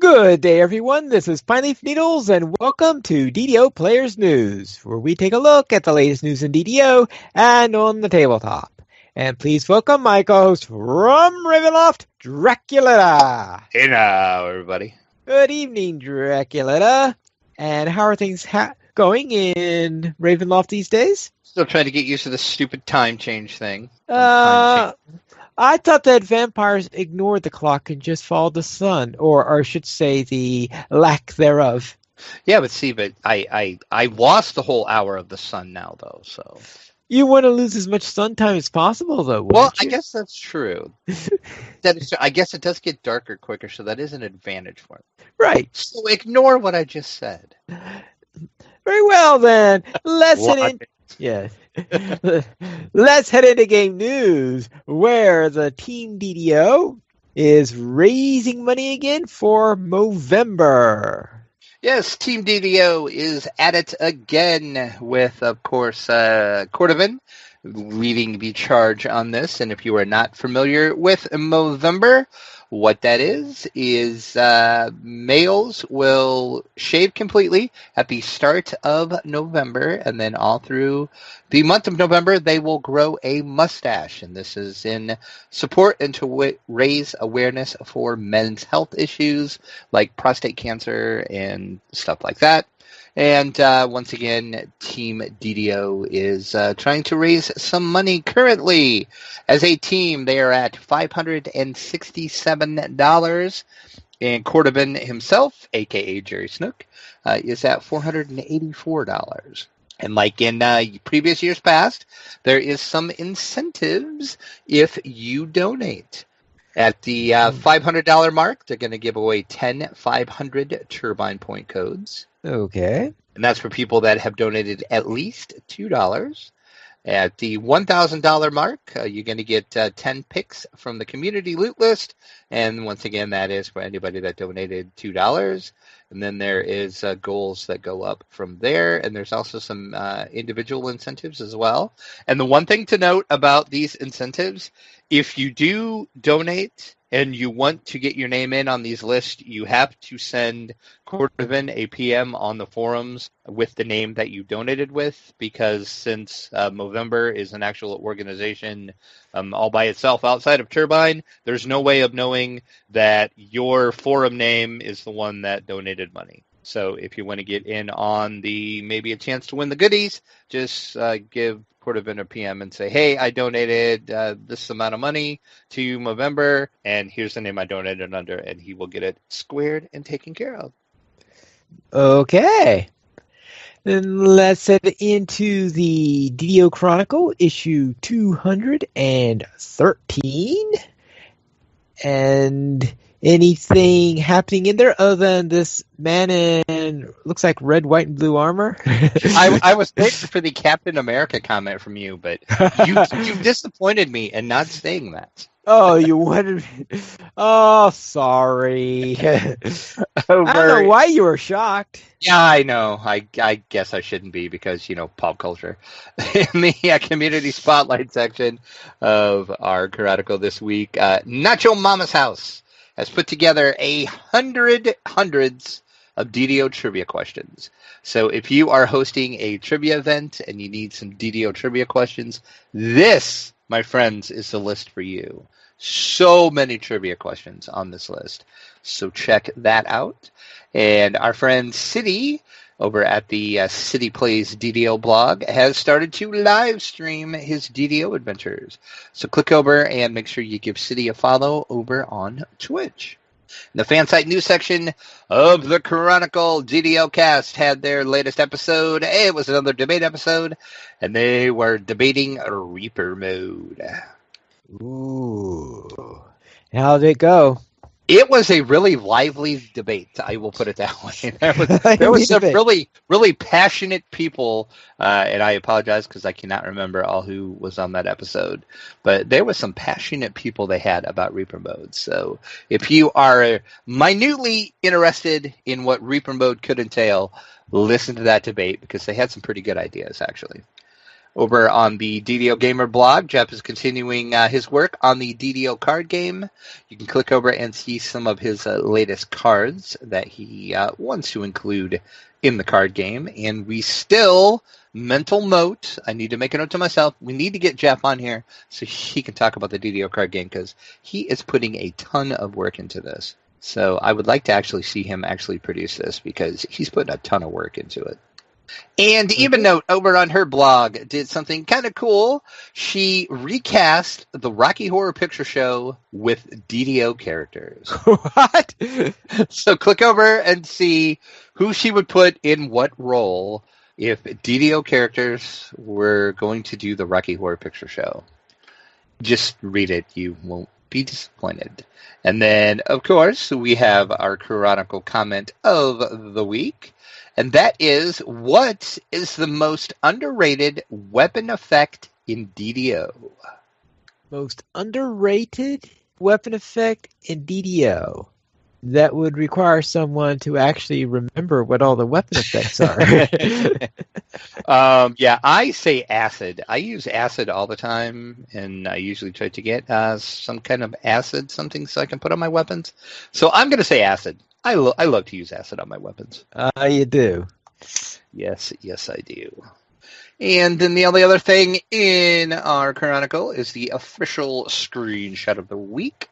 Good day, everyone. This is Pine Leaf Needles, and welcome to DDO Players News, where we take a look at the latest news in DDO and on the tabletop. And please welcome my co-host from Ravenloft, Draculita. Hey now, everybody. Good evening, Draculita. And how are things going in Ravenloft these days? Still trying to get used to this stupid time change thing. I thought that vampires ignored the clock and just followed the sun, or I should say the lack thereof. Yeah, but I lost the whole hour of the sun now, though, so... You want to lose as much sun time as possible, though, Well, you? I guess that's true. That is true. I guess it does get darker quicker, so that is an advantage for it. Right. So ignore what I just said. Very well, then. Let's head in. Yeah. Let's head into game news, where the Team DDO is raising money again for Movember. Yes, Team DDO is at it again with, of course, Cordovan leading the charge on this. And if you are not familiar with Movember, what that is males will shave completely at the start of November, and then all through the month of November, they will grow a mustache. And this is in support and to raise awareness for men's health issues like prostate cancer and stuff like that. And once again, Team DDO is trying to raise some money currently. As a team, they are at $567. And Cordovan himself, a.k.a. Jerry Snook, is at $484. And like in previous years past, there is some incentives if you donate. At the $500 mark, they're going to give away 10 500 turbine point codes. Okay. And that's for people that have donated at least $2. At the $1,000 mark, you're going to get 10 picks from the community loot list. And once again, that is for anybody that donated $2. And then there is goals that go up from there. And there's also some individual incentives as well. And the one thing to note about these incentives, if you do donate and you want to get your name in on these lists, you have to send Cordovan a PM on the forums with the name that you donated with, because since Movember is an actual organization all by itself outside of Turbine, there's no way of knowing that your forum name is the one that donated money. So if you want to get in on the maybe a chance to win the goodies, just give Cordovan a PM and say, hey, I donated this amount of money to Movember, and here's the name I donated under, and he will get it squared and taken care of. Okay. Then let's head into the DDO Chronicle, issue 213. And anything happening in there other than this man in, looks like red, white, and blue armor? I was waiting for the Captain America comment from you, but you disappointed me in not saying that. Oh, you wanted me? Oh, sorry. I don't know why you were shocked. Yeah, I know. I guess I shouldn't be because, pop culture. In the community spotlight section of our Chronicle this week, Nacho Mama's House has put together hundreds of DDO trivia questions. So if you are hosting a trivia event and you need some DDO trivia questions, this, my friends, is the list for you. So many trivia questions on this list. So check that out. And our friend City over at the City Plays DDO blog has started to live stream his DDO adventures. So click over and make sure you give City a follow over on Twitch. In the fan site news section of the Chronicle, DDO Cast had their latest episode. It was another debate episode, and they were debating Reaper mode. Ooh. How did it go? It was a really lively debate. I will put it that way. There was some really, really passionate people, and I apologize because I cannot remember all who was on that episode. But there was some passionate people they had about Reaper mode. So if you are minutely interested in what Reaper mode could entail, listen to that debate because they had some pretty good ideas, actually. Over on the DDO Gamer blog, Jeff is continuing his work on the DDO card game. You can click over and see some of his latest cards that he wants to include in the card game. And we still, mental note, I need to make a note to myself, we need to get Jeff on here so he can talk about the DDO card game because he is putting a ton of work into this. So I would like to actually see him actually produce this because he's putting a ton of work into it. And Even Note over on her blog did something kind of cool. She recast the Rocky Horror Picture Show with DDO characters. What? So click over and see who she would put in what role if DDO characters were going to do the Rocky Horror Picture Show. Just read it. You won't be disappointed. And then, of course, we have our Chronicle comment of the week. And that is, what is the most underrated weapon effect in DDO? Most underrated weapon effect in DDO. That would require someone to actually remember what all the weapon effects are. Yeah, I say acid. I use acid all the time, and I usually try to get some kind of acid, something so I can put on my weapons. So I'm going to say acid. I love to use acid on my weapons. You do. Yes, I do. And then the only other thing in our Chronicle is the official screenshot of the week.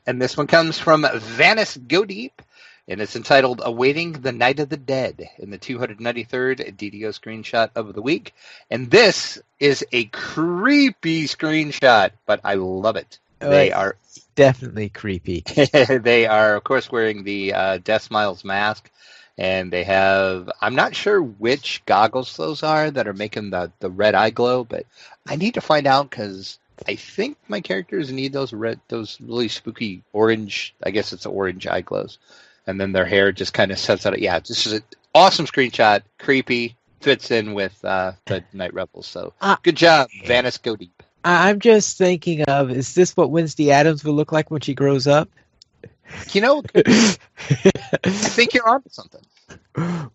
And this one comes from Vanis Go Deep, and it's entitled Awaiting the Night of the Dead in the 293rd DDO screenshot of the week. And this is a creepy screenshot, but I love it. They are definitely creepy. They are, of course, wearing the Death Smiles mask, and they have, I'm not sure which goggles those are that are making the red eye glow, but I need to find out because I think my characters need those really spooky orange, I guess it's orange eye glows. And then their hair just kind of sets out. Yeah, this is an awesome screenshot. Creepy. Fits in with the Night Rebels. So good job, Vanis Go Deep. I'm just thinking of, is this what Wednesday Addams will look like when she grows up? You know, I think you're onto something.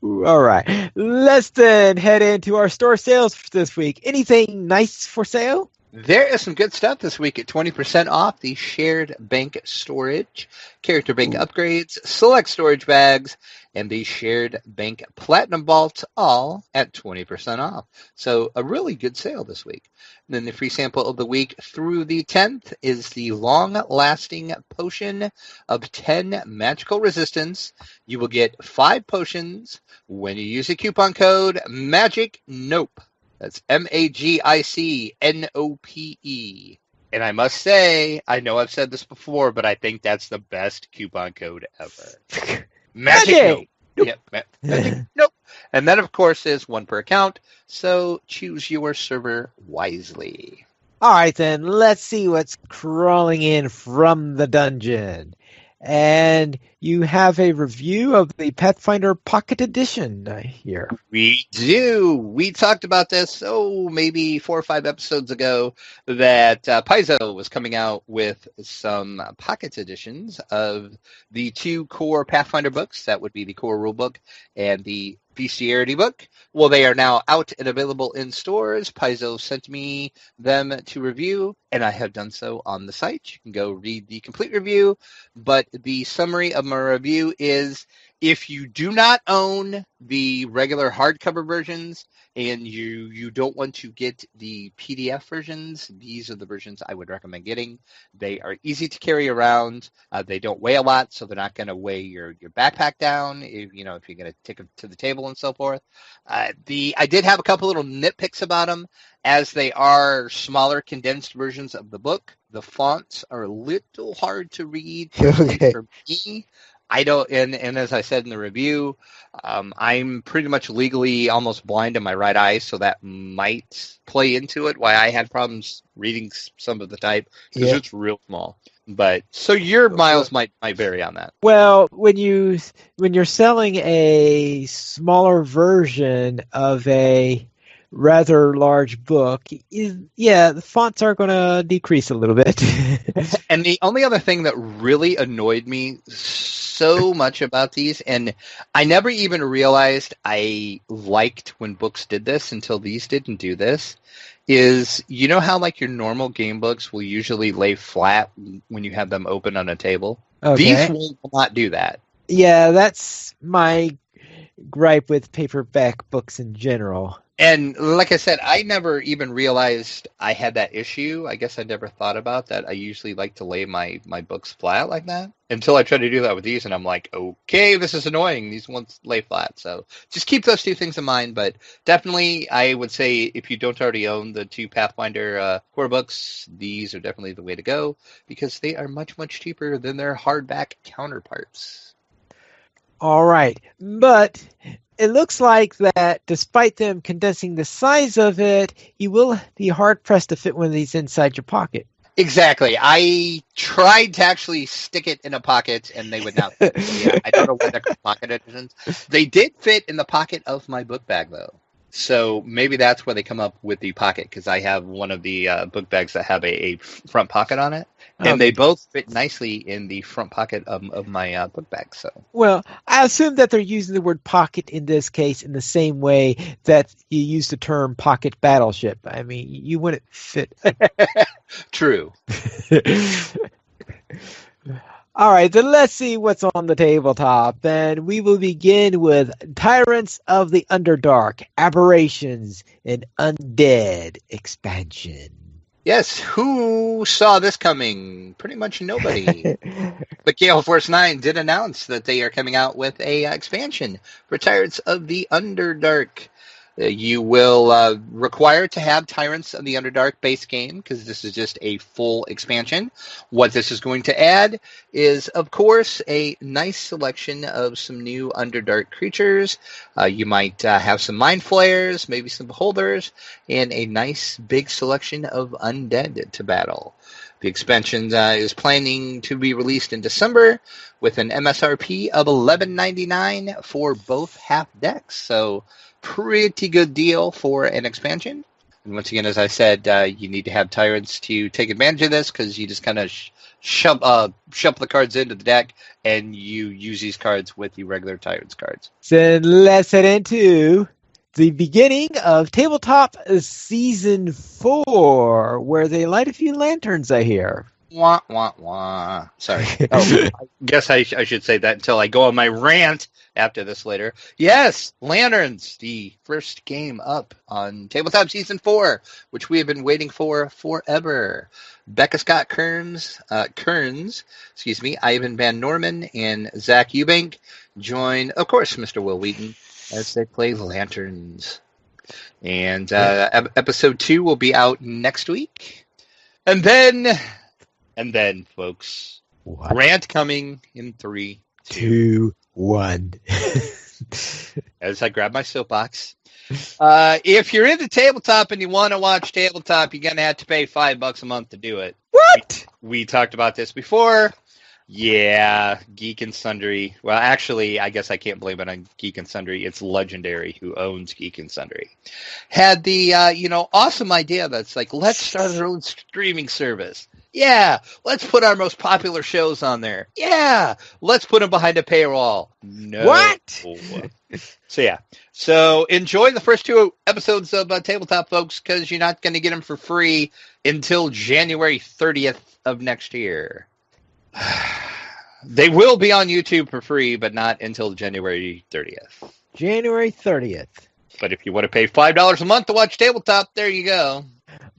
All right. Let's then head into our store sales for this week. Anything nice for sale? There is some good stuff this week at 20% off the shared bank storage, character bank upgrades, select storage bags, and the shared bank platinum vaults, all at 20% off. So a really good sale this week. And then the free sample of the week through the 10th is the long-lasting potion of 10 magical resistance. You will get 5 potions when you use the coupon code MAGICNOPE. That's MAGICNOPE. And I must say, I know I've said this before, but I think that's the best coupon code ever. Magic Nope. Yep. Magic Nope. And that, of course, is 1 per account, so choose your server wisely. All right, then, let's see what's crawling in from the dungeon. And you have a review of the Pathfinder Pocket Edition here. We do. We talked about this, maybe 4 or 5 episodes ago, that Paizo was coming out with some pocket editions of the 2 core Pathfinder books. That would be the core rulebook and the Bestiarity book. Well, they are now out and available in stores. Paizo sent me them to review, and I have done so on the site. You can go read the complete review, but the summary of my review is, if you do not own the regular hardcover versions and you don't want to get the PDF versions, these are the versions I would recommend getting. They are easy to carry around. They don't weigh a lot, so they're not going to weigh your backpack down if you're going to take them to the table and so forth. I did have a couple little nitpicks about them, as they are smaller, condensed versions of the book. The fonts are a little hard to read for me. I don't, and as I said in the review, I'm pretty much legally almost blind in my right eye, so that might play into it, why I had problems reading some of the type, because it's real small. But so your miles might vary on that. Well, when you're selling a smaller version of a rather large book, the fonts are going to decrease a little bit. And the only other thing that really annoyed me so much about these, and I never even realized I liked when books did this until these didn't do this, is you know how like your normal game books will usually lay flat when you have them open on a table? These Okay. will not do that. Yeah, that's my gripe with paperback books in general. And like I said, I never even realized I had that issue. I guess I never thought about that. I usually like to lay my books flat like that until I try to do that with these, and I'm like, okay, this is annoying. These ones lay flat. So just keep those two things in mind. But definitely, I would say if you don't already own the two Pathfinder core books, these are definitely the way to go because they are much, much cheaper than their hardback counterparts. All right, but it looks like that despite them condensing the size of it, you will be hard-pressed to fit one of these inside your pocket. Exactly. I tried to actually stick it in a pocket, and they would not fit. So, yeah, I don't know where they're pocket editions. They did fit in the pocket of my book bag, though. So maybe that's where they come up with the pocket, because I have one of the book bags that have a front pocket on it, and they both fit nicely in the front pocket of my book bag. So, well, I assume that they're using the word pocket in this case in the same way that you use the term pocket battleship. I mean, you wouldn't fit. True. All right, then let's see what's on the tabletop. And we will begin with Tyrants of the Underdark, Aberrations, and Undead expansion. Yes, who saw this coming? Pretty much nobody. But Gale Force 9 did announce that they are coming out with a expansion for Tyrants of the Underdark. You will require to have Tyrants of the Underdark base game because this is just a full expansion. What this is going to add is, of course, a nice selection of some new Underdark creatures. You might have some Mind Flayers, maybe some Beholders, and a nice big selection of Undead to battle. The expansion is planning to be released in December with an MSRP of $11.99 for both half decks. So pretty good deal for an expansion. And once again, as I said, you need to have Tyrants to take advantage of this because you just kind of shove the cards into the deck and you use these cards with the regular Tyrants cards. Then let's head into the beginning of Tabletop Season 4, where they light a few lanterns, I hear. Wah, wah, wah. Sorry. I guess I should say that until I go on my rant after this later. Yes, Lanterns, the first game up on Tabletop Season 4, which we have been waiting for forever. Becca Scott Kearns, Ivan Van Norman, and Zach Eubank join, of course, Mr. Will Wheaton, as they play Lanterns. And episode 2 will be out next week. And then, folks, What? rant coming in 3, 2, 1. As I grab my soapbox. If you're into Tabletop and you want to watch Tabletop, you're going to have to pay $5 a month to do it. What? We talked about this before. Yeah, Geek and Sundry. Well, actually, I guess I can't blame it on Geek and Sundry. It's Legendary who owns Geek and Sundry. Had the, awesome idea that's like, let's start our own streaming service. Yeah, let's put our most popular shows on there. Yeah, let's put them behind a paywall. No. What? So enjoy the first 2 episodes of Tabletop, folks, because you're not going to get them for free until January 30th of next year. They will be on YouTube for free, but not until January 30th. January 30th. But if you want to pay $5 a month to watch Tabletop, there you go.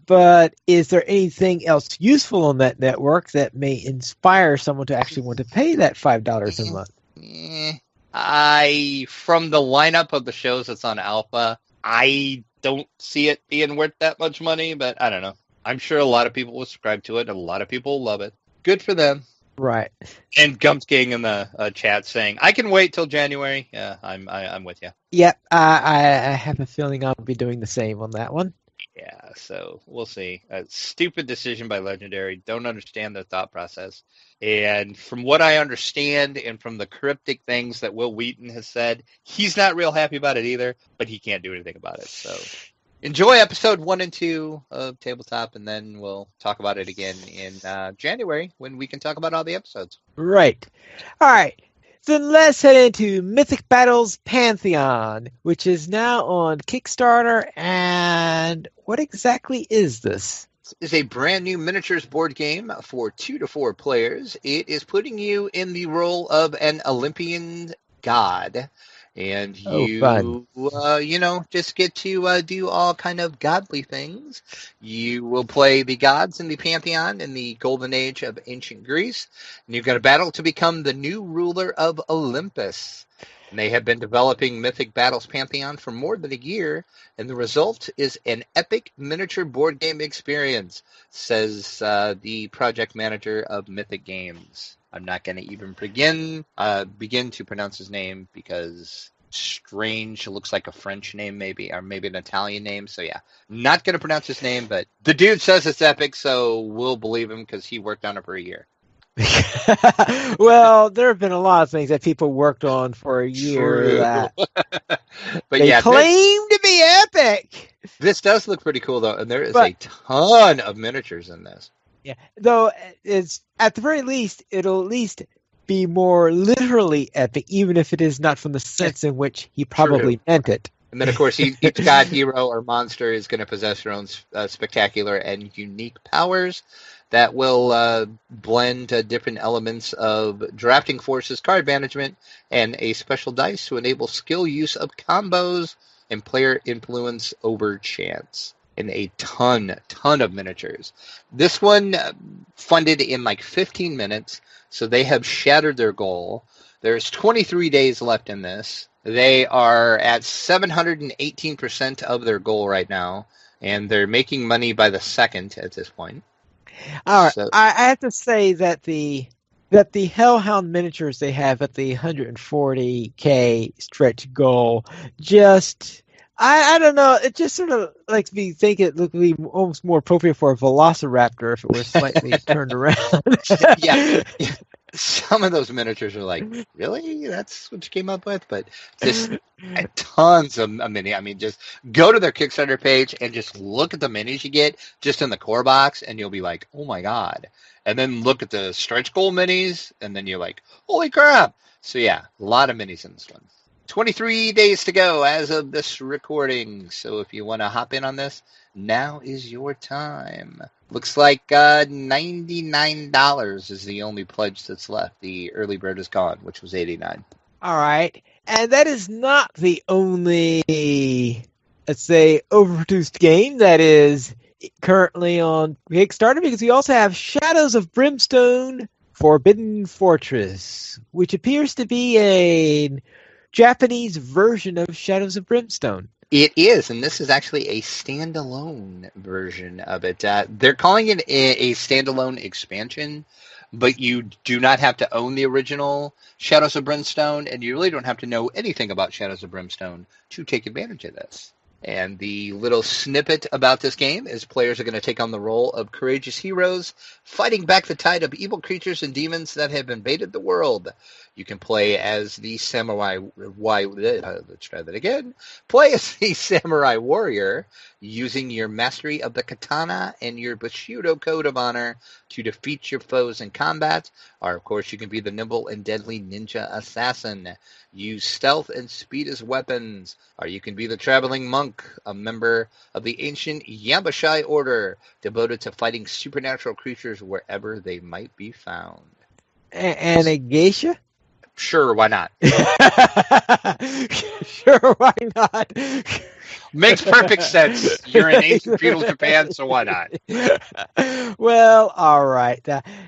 But is there anything else useful on that network that may inspire someone to actually want to pay that $5 a month? From the lineup of the shows that's on Alpha, I don't see it being worth that much money, but I don't know. I'm sure a lot of people will subscribe to it, and a lot of people will love it. Good for them. Right. And Gump's King in the chat saying, I can wait till January. Yeah, I'm with you. Yep, I have a feeling I'll be doing the same on that one. Yeah, so we'll see. A stupid decision by Legendary. Don't understand their thought process. And from what I understand and from the cryptic things that Will Wheaton has said, he's not real happy about it either, but he can't do anything about it. So enjoy episode 1 and 2 of Tabletop, and then we'll talk about it again in January when we can talk about all the episodes. Right. All right. Then let's head into Mythic Battles Pantheon, which is now on Kickstarter. And what exactly is this? This is a brand new miniatures board game for 2 to 4 players. It is putting you in the role of an Olympian god. And you, just get to do all kind of godly things. You will play the gods in the Pantheon in the golden age of ancient Greece. And you've got to battle to become the new ruler of Olympus. And they have been developing Mythic Battles Pantheon for more than a year, and the result is an epic miniature board game experience, says the project manager of Mythic Games. I'm not going to even begin to pronounce his name because Strange looks like a French name, maybe, or maybe an Italian name. So yeah, not going to pronounce his name, but the dude says it's epic, so we'll believe him because he worked on it for a year. Well, there have been a lot of things that people worked on for a year. True. That but they yeah, claim to be epic. This does look pretty cool, though, and there is But- a ton of miniatures in this. Yeah, though it's at the very least, it'll at least be more literally epic, even if it is not from the sense in which he probably meant it. And then, of course, each god, hero, or monster is going to possess their own spectacular and unique powers that will blend different elements of drafting forces, card management, and a special dice to enable skill use of combos and player influence over chance. And a ton of miniatures. This one funded in like 15 minutes, so they have shattered their goal. There's 23 days left in this. They are at 718% of their goal right now, and they're making money by the second at this point. All right, So- I have to say that the Hellhound miniatures they have at the 140K stretch goal just. I don't know. It just sort of makes me think it would be almost more appropriate for a Velociraptor if it were slightly turned around. yeah. Some of those miniatures are like, really? That's what you came up with? But just tons of mini. I mean, just go to their Kickstarter page and just look at the minis you get just in the core box, and you'll be like, oh my God. And then look at the stretch goal minis, and then you're like, holy crap. So yeah, a lot of minis in this one. 23 days to go as of this recording. So if you want to hop in on this, now is your time. Looks like $99 is the only pledge that's left. The early bird is gone, which was $89. All right. And that is not the only, let's say, overproduced game that is currently on Kickstarter, because we also have Shadows of Brimstone Forbidden Fortress, which appears to be a Japanese version of Shadows of Brimstone. It is, and this is actually a standalone version of it. They're calling it a standalone expansion, but you do not have to own the original Shadows of Brimstone, and you really don't have to know anything about Shadows of Brimstone to take advantage of this. And the little snippet about this game is players are going to take on the role of courageous heroes fighting back the tide of evil creatures and demons that have invaded the world. You can play as the samurai. Let's try that again. Play as the samurai warrior using your mastery of the katana and your Bushido code of honor to defeat your foes in combat. Or, of course, you can be the nimble and deadly ninja assassin. Use stealth and speed as weapons. Or you can be the traveling monk, a member of the ancient Yabashai order, devoted to fighting supernatural creatures wherever they might be found. And a geisha? Sure, why not? Sure, why not? Makes perfect sense. You're in ancient feudal Japan, so why not? Well, all right.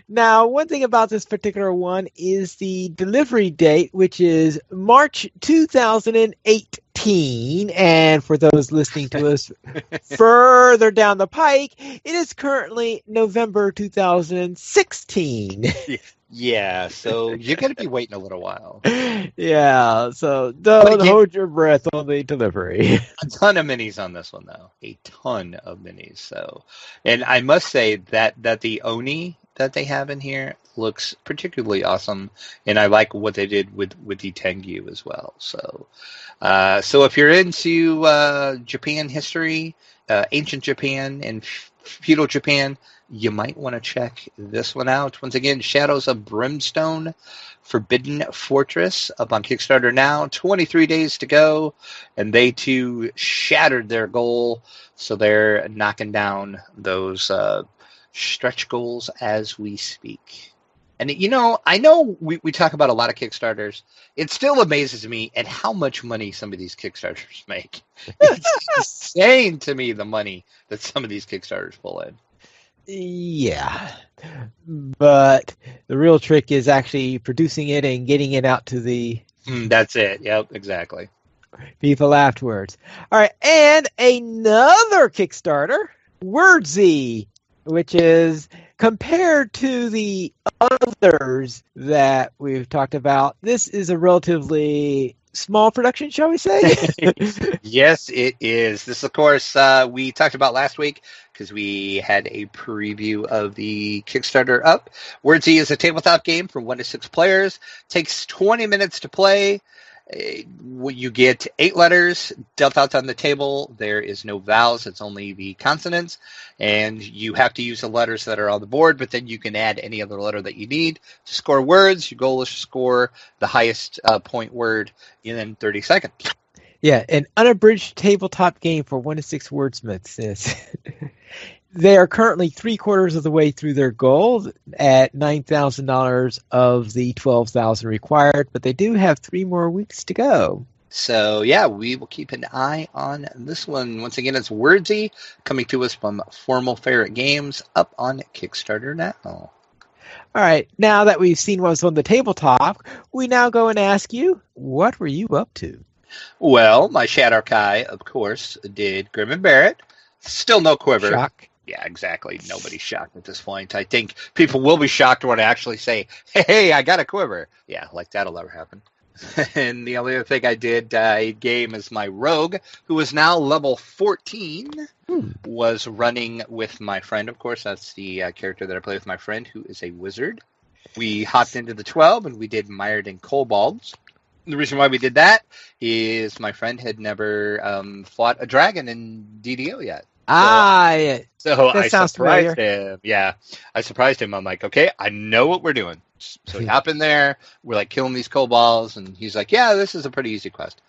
Now, one thing about this particular one is the delivery date, which is March 2018. And for those listening to us further down the pike, it is currently November 2016. Yeah, so you're going to be waiting a little while. Yeah, so don't hold your breath on the delivery. A ton of minis on this one, though. A ton of minis. So, and I must say that the Oni that they have in here looks particularly awesome, and I like what they did with the Tengu as well. So, so if you're into Japan history, ancient Japan, and feudal Japan, you might want to check this one out. Once again, Shadows of Brimstone, Forbidden Fortress, up on Kickstarter now. 23 days to go, and they too shattered their goal, so they're knocking down those stretch goals as we speak. And, you know, I know we talk about a lot of Kickstarters. It still amazes me at how much money some of these Kickstarters make. It's insane to me, the money that some of these Kickstarters pull in. Yeah, but the real trick is actually producing it and getting it out to the That's it. Yep, exactly. people afterwards. All right, and another Kickstarter, Wordsy, which is compared to the others that we've talked about, this is a relatively small production, shall we say? Yes, it is. This, of course, we talked about last week because we had a preview of the Kickstarter up. Wordsy is a tabletop game for 1 to 6 players. Takes 20 minutes to play. You get 8 letters dealt out on the table. There is no vowels. It's only the consonants. And you have to use the letters that are on the board, but then you can add any other letter that you need to score words. Your goal is to score the highest point word in 30 seconds. Yeah, an unabridged tabletop game for 1 to 6 wordsmiths. Yes. They are currently 3/4 of the way through their goal at $9,000 of the $12,000 required, but they do have 3 more weeks to go. So, yeah, we will keep an eye on this one. Once again, it's Wordsy, coming to us from Formal Ferret Games, up on Kickstarter now. All right, now that we've seen what's on the tabletop, we now go and ask you, what were you up to? Well, my Shadowkai, of course, did Grim and Barrett. Still no quiver. Shock. Yeah, exactly. Nobody's shocked at this point. I think people will be shocked when I actually say, hey, I got a quiver. Yeah, like that'll never happen. And the only other thing I did game is my rogue, who is now level 14, was running with my friend, of course. That's the character that I play with my friend, who is a wizard. We hopped into the 12, and we did Mired and Kobolds. The reason why we did that is my friend had never fought a dragon in DDO yet. Yeah. So That I sounds surprised him. Yeah, I surprised him. I'm like, okay, I know what we're doing. So we hop in there. We're like killing these kobolds, and he's like, yeah, this is a pretty easy quest.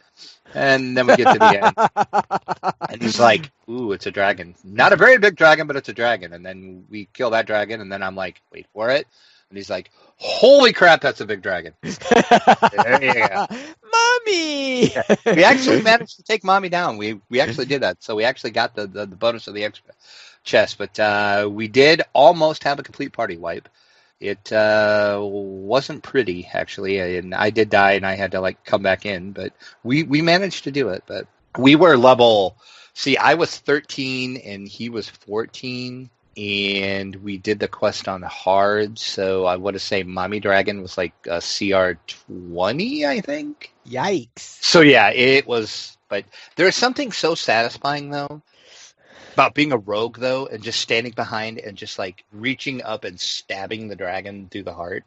And then we get to the end, and he's like, ooh, it's a dragon. Not a very big dragon, but it's a dragon. And then we kill that dragon, and then I'm like, wait for it. And he's like, holy crap, that's a big dragon. There you go. Mommy! Yeah. We actually managed to take Mommy down. We actually did that. So we actually got the bonus of the extra chest. But we did almost have a complete party wipe. It wasn't pretty, actually. And I did die, and I had to like come back in. But we managed to do it. But we were level... See, I was 13, and he was 14. And we did the quest on hard, so I want to say Mommy Dragon was like a CR 20, I think. Yikes. So yeah, it was, but there's something so satisfying, though, about being a rogue, though, and just standing behind and just like reaching up and stabbing the dragon through the heart.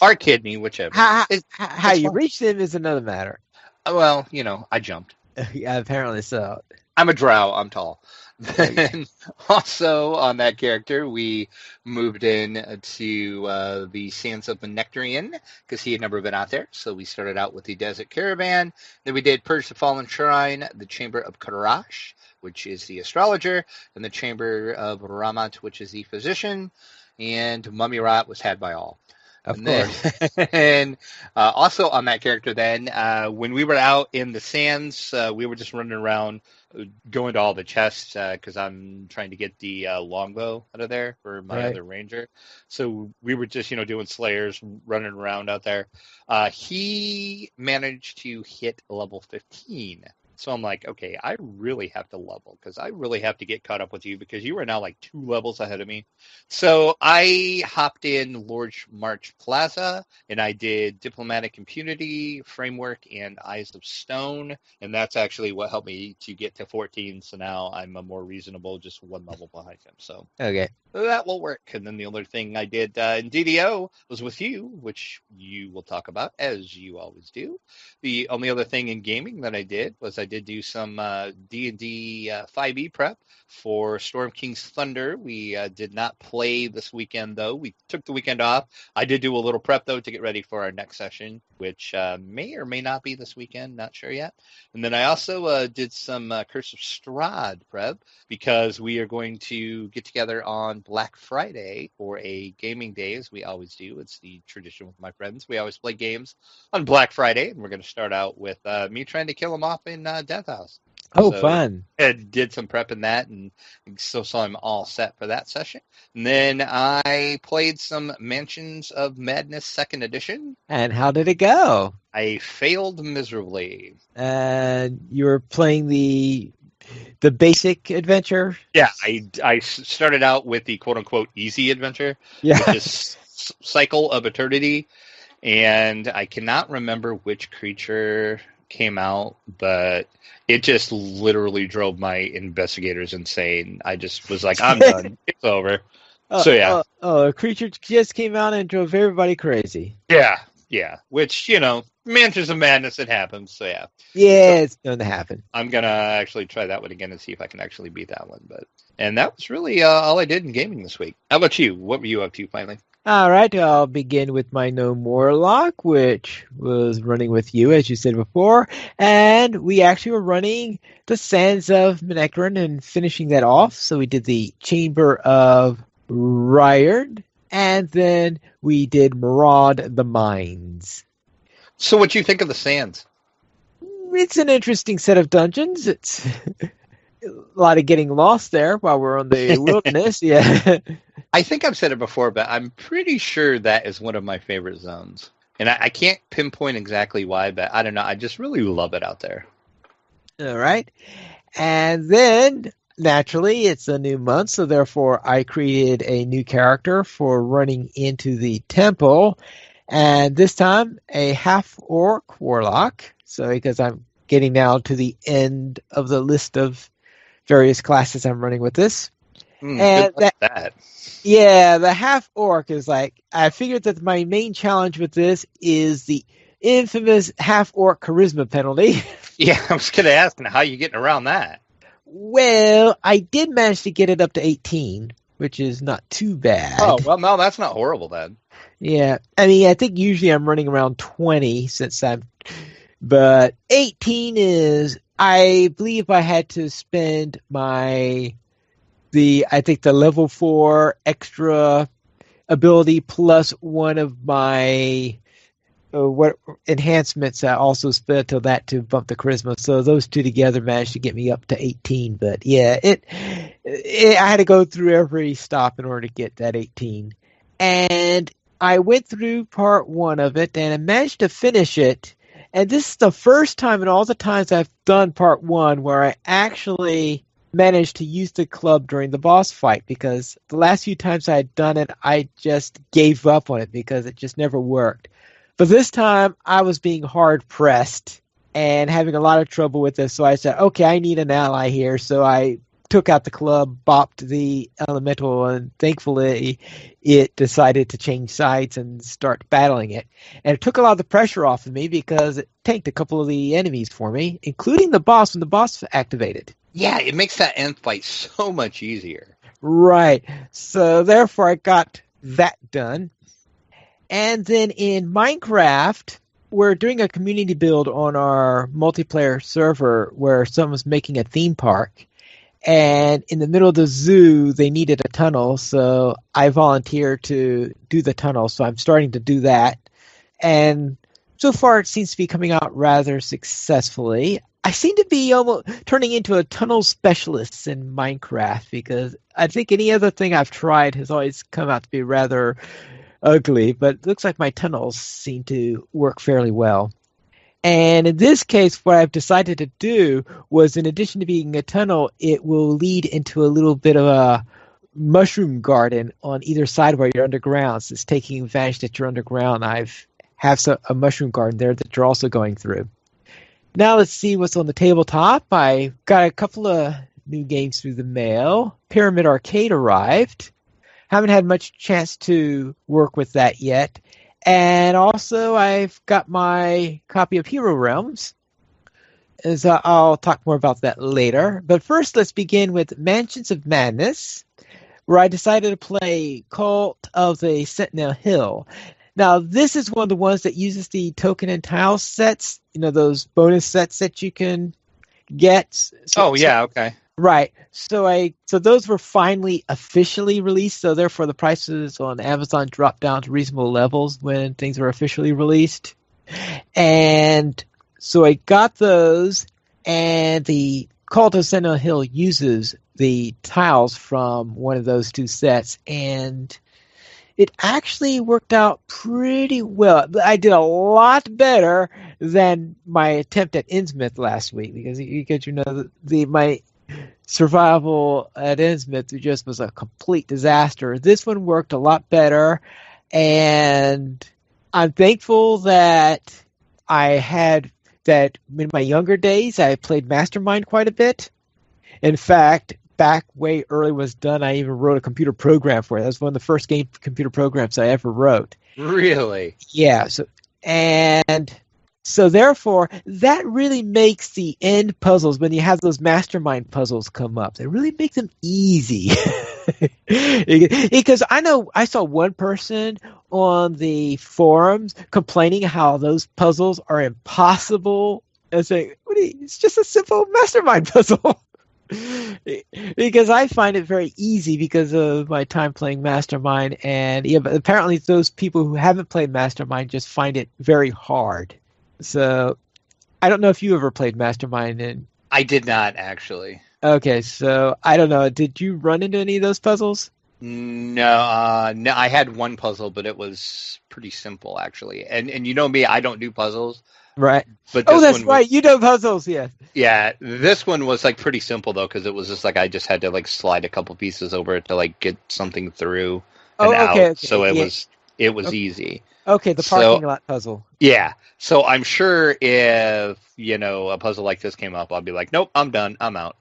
Or kidney, whichever. How you reach them is another matter. Well, you know, I jumped. Yeah, apparently so. I'm a drow, I'm tall. Then also on that character, we moved in to the Sands of the Nectarian because he had never been out there. So we started out with the Desert Caravan. Then we did Purge the Fallen Shrine, the Chamber of Karash, which is the astrologer, and the Chamber of Ramat, which is the physician. And Mummy Rot was had by all. Of course. And also on that character then, when we were out in the sands, we were just running around going to all the chests because I'm trying to get the longbow out of there for my other ranger. So we were just, doing slayers, running around out there. He managed to hit level 15. So I'm like, okay, I really have to level because I really have to get caught up with you because you are now like 2 levels ahead of me. So I hopped in Lord March Plaza and I did Diplomatic Impunity, Framework, and Eyes of Stone. And that's actually what helped me to get to 14. So now I'm a more reasonable, just 1 level behind him. So Okay. that will work. And then the other thing I did in DDO was with you, which you will talk about as you always do. The only other thing in gaming that I did was I did do some D&D 5e prep for Storm King's Thunder. We did not play this weekend, though. We took the weekend off. I did do a little prep, though, to get ready for our next session, which may or may not be this weekend. Not sure yet. And then I also did some Curse of Strahd prep because we are going to get together on Black Friday for a gaming day, as we always do. It's the tradition with my friends. We always play games on Black Friday, and we're going to start out with me trying to kill him off in Death House. Oh, So fun. I did some prep in that, and so I'm all set for that session. And then I played some Mansions of Madness 2nd Edition. And how did it go? I failed miserably. And you were playing the basic adventure? Yeah, I started out with the quote-unquote easy adventure, Yeah. which is Cycle of Eternity, and I cannot remember which creature came out, but it just literally drove my investigators insane. I just was like, I'm done. It's over. So yeah. A creature just came out and drove everybody crazy. Yeah. Which, Mansions of Madness, it happens. So yeah. Yeah, it's going to happen. I'm going to actually try that one again and see if I can actually beat that one. And that was really all I did in gaming this week. How about you? What were you up to finally? All right, I'll begin with my Gnome Warlock, which was running with you, as you said before. And we actually were running the Sands of Menekran and finishing that off. So we did the Chamber of Ryard, and then we did Maraud the Mines. So what do you think of the Sands? It's an interesting set of dungeons. It's a lot of getting lost there while we're on the wilderness. Yeah. I think I've said it before, but I'm pretty sure that is one of my favorite zones. And I can't pinpoint exactly why, but I don't know. I just really love it out there. All right. And then, naturally, it's a new month, so therefore I created a new character for running into the temple. And this time, a half-orc warlock. So because I'm getting now to the end of the list of various classes I'm running with this. And that. Yeah, the half-orc is like, I figured that my main challenge with this is the infamous half-orc charisma penalty. Yeah, I was going to ask, how are you getting around that? Well, I did manage to get it up to 18, which is not too bad. Oh, well, no, that's not horrible then. Yeah, I mean, I think usually I'm running around 20 but 18 is, I believe I had to spend I think the level 4 extra ability plus one of my enhancements I also spent to that to bump the charisma. So those two together managed to get me up to 18. But yeah, I had to go through every stop in order to get that 18. And I went through part 1 of it and I managed to finish it. And this is the first time in all the times I've done part 1 where I actually managed to use the club during the boss fight, because the last few times I had done it, I just gave up on it because it just never worked. But this time I was being hard pressed and having a lot of trouble with this. So I said, okay, I need an ally here. So I took out the club, bopped the elemental, and thankfully it decided to change sides and start battling it. And it took a lot of the pressure off of me because it tanked a couple of the enemies for me, including the boss when the boss activated. Yeah, it makes that end fight so much easier. Right. So therefore I got that done. And then in Minecraft, we're doing a community build on our multiplayer server where someone's making a theme park. And in the middle of the zoo, they needed a tunnel, so I volunteered to do the tunnel. So I'm starting to do that. And so far, it seems to be coming out rather successfully. I seem to be almost turning into a tunnel specialist in Minecraft, because I think any other thing I've tried has always come out to be rather ugly, but it looks like my tunnels seem to work fairly well. And in this case, what I've decided to do was, in addition to being a tunnel, it will lead into a little bit of a mushroom garden on either side where you're underground. So it's taking advantage that you're underground. A mushroom garden there that you're also going through. Now let's see what's on the tabletop. I got a couple of new games through the mail. Pyramid Arcade arrived. Haven't had much chance to work with that yet. And also I've got my copy of Hero Realms. I'll talk more about that later. But first, let's begin with Mansions of Madness, where I decided to play Cult of the Sentinel Hill. Now, this is one of the ones that uses the token and tile sets, those bonus sets that you can get. Okay. Right. So those were finally officially released. So therefore, the prices on Amazon dropped down to reasonable levels when things were officially released. And so I got those, and the Cult of Sentinel Hill uses the tiles from one of those two sets, and it actually worked out pretty well. I did a lot better than my attempt at Innsmouth last week because my survival at Innsmouth just was a complete disaster. This one worked a lot better, and I'm thankful that in my younger days I played Mastermind quite a bit. In fact, back way early was done, I even wrote a computer program for it. That was one of the first computer programs I ever wrote. Really? Yeah. So therefore, that really makes the end puzzles, when you have those Mastermind puzzles come up, they really make them easy. Because I saw one person on the forums complaining how those puzzles are impossible, and saying, it's just a simple Mastermind puzzle. Because I find it very easy because of my time playing Mastermind, and but apparently those people who haven't played Mastermind just find it very hard. So I don't know if you ever played Mastermind. I did not, actually. Okay, so I don't know. Did you run into any of those puzzles? No, I had one puzzle, but it was pretty simple, actually. And you know me, I don't do puzzles. Right. But that's right. You know puzzles, yes. Yeah, this one was pretty simple though, because it was just I just had to slide a couple pieces over it to get something through and out. Okay. So it was easy. Okay, the parking lot puzzle. Yeah. So I'm sure if a puzzle like this came up, I'll be like, nope, I'm done, I'm out.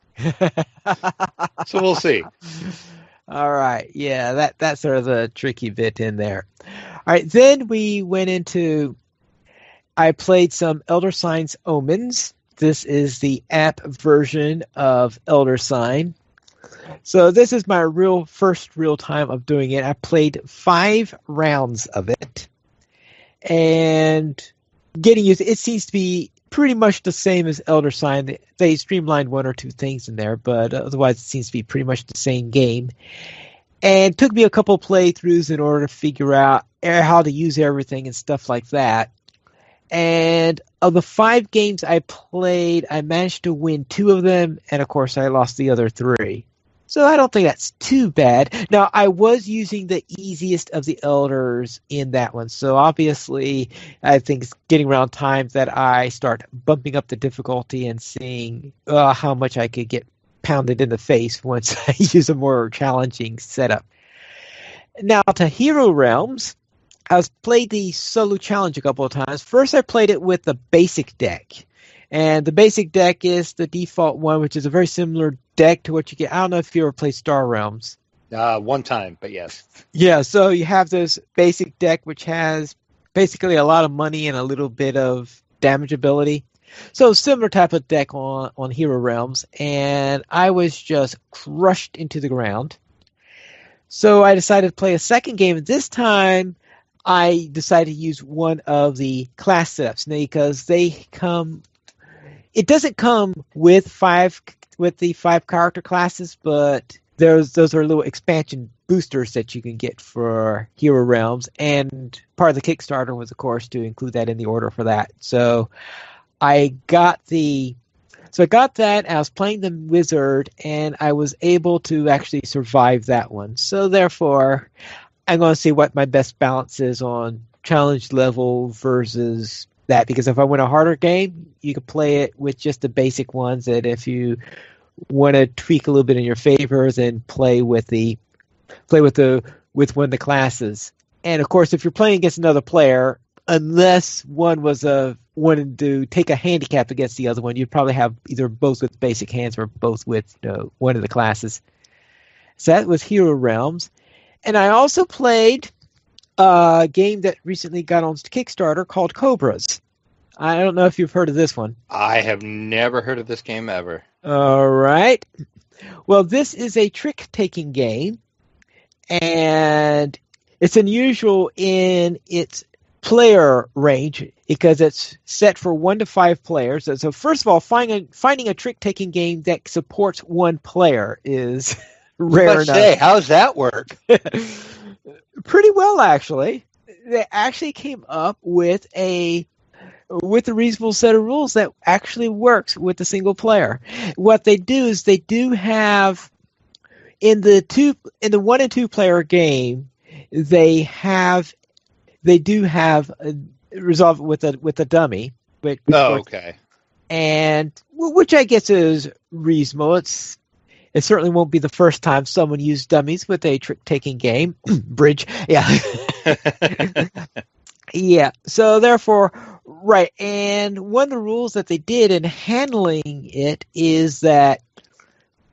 So we'll see. All right. Yeah, that's sort of the tricky bit in there. All right, then we went into. I played some Elder Sign's Omens. This is the app version of Elder Sign. So this is my first real time of doing it. I played 5 rounds of it. And getting used, it seems to be pretty much the same as Elder Sign. They streamlined 1 or 2 things in there, but otherwise it seems to be pretty much the same game. And it took me a couple playthroughs in order to figure out how to use everything and stuff like that. And of the 5 games I played, I managed to win 2 of them, and of course I lost the other 3. So I don't think that's too bad. Now, I was using the easiest of the elders in that one, so obviously I think it's getting around time that I start bumping up the difficulty and seeing how much I could get pounded in the face once I use a more challenging setup. Now, to Hero Realms. I've played the solo challenge a couple of times. First, I played it with the basic deck. And the basic deck is the default one, which is a very similar deck to what you get. I don't know if you ever played Star Realms. One time, but yes. Yeah, so you have this basic deck, which has basically a lot of money and a little bit of damage ability. So similar type of deck on Hero Realms. And I was just crushed into the ground. So I decided to play a second game. This time, I decided to use one of the class setups because it doesn't come with the 5 character classes, but those are little expansion boosters that you can get for Hero Realms, and part of the Kickstarter was, of course, to include that in the order for that. So I got that, I was playing the wizard, and I was able to actually survive that one. So therefore, I'm going to see what my best balance is on challenge level versus that, because if I want a harder game, you can play it with just the basic ones, and if you want to tweak a little bit in your favors and play with one of the classes. And of course, if you're playing against another player, unless one wanted to take a handicap against the other one, you'd probably have either both with basic hands or both with one of the classes. So that was Hero Realms. And I also played a game that recently got on Kickstarter called Cobras. I don't know if you've heard of this one. I have never heard of this game ever. All right. Well, this is a trick-taking game, and it's unusual in its player range because it's set for 1 to 5 players. So first of all, finding a trick-taking game that supports one player is rare enough. Say, how's that work? Pretty well, actually. They actually came up with a reasonable set of rules that actually works with the single player. What they do is they do have in the 1 and 2 player game, they do have resolve with a dummy. Okay. And which I guess is reasonable. It certainly won't be the first time someone used dummies with a trick-taking game. Bridge, yeah. Yeah, so therefore, right, and one of the rules that they did in handling it is that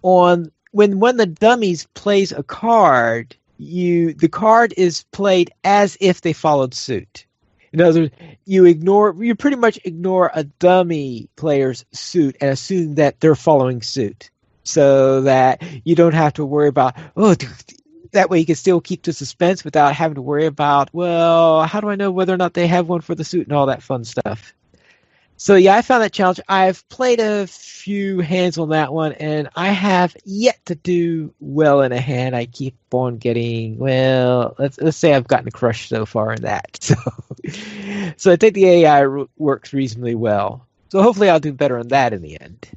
when one of the dummies plays a card, the card is played as if they followed suit. In other words, you pretty much ignore a dummy player's suit and assume that they're following suit, so that you don't have to worry about, that way you can still keep the suspense without having to worry about, well, how do I know whether or not they have one for the suit and all that fun stuff. So yeah, I found that challenge. I've played a few hands on that one, and I have yet to do well in a hand. I keep on getting, well, let's say I've gotten crushed so far in that. So I think the AI works reasonably well. So hopefully I'll do better on that in the end.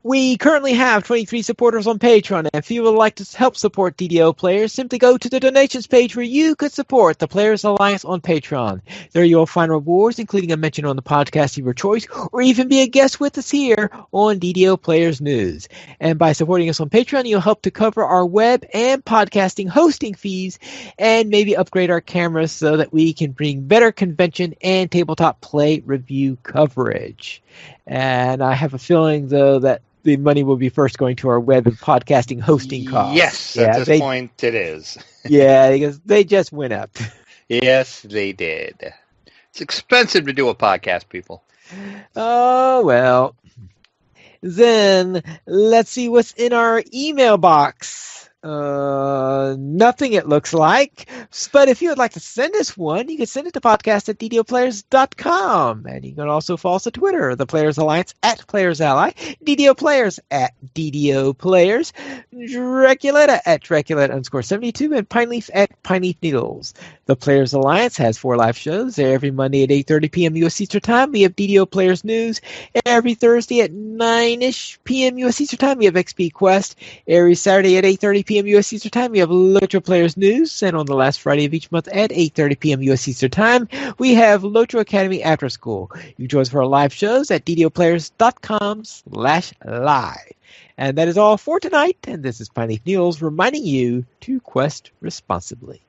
We currently have 23 supporters on Patreon, and if you would like to help support DDO players, simply go to the donations page where you could support the Players Alliance on Patreon. There you'll find rewards, including a mention on the podcast of your choice, or even be a guest with us here on DDO Players News. And by supporting us on Patreon, you'll help to cover our web and podcasting hosting fees, and maybe upgrade our cameras so that we can bring better convention and tabletop play review coverage. And I have a feeling, though, that the money will be first going to our web and podcasting hosting costs. Yes, at this point it is. Yeah, because they just went up. Yes, they did. It's expensive to do a podcast, people. Oh, well. Then let's see what's in our email box. Nothing, it looks like. But if you would like to send us one, you can send it to podcast@ddoplayers.com. And you can also follow us on Twitter, the Players Alliance @PlayersAlly, DDO Players @DDO Players, Draculetta @Draculetta_72, and Pineleaf @Pineleaf Needles. The Players Alliance has 4 live shows every Monday at 8:30 p.m. U.S. Eastern Time. We have DDO Players News every Thursday at 9-ish p.m. U.S. Eastern Time. We have XP Quest every Saturday at 8:30 p.m. U.S. Eastern Time. We have Lotro Players News, and on the last Friday of each month at 8:30 p.m. U.S. Eastern Time, we have Lotro Academy After School. You can join us for our live shows at ddoplayers.com/live. And that is all for tonight, and this is Pineleaf Needles reminding you to quest responsibly.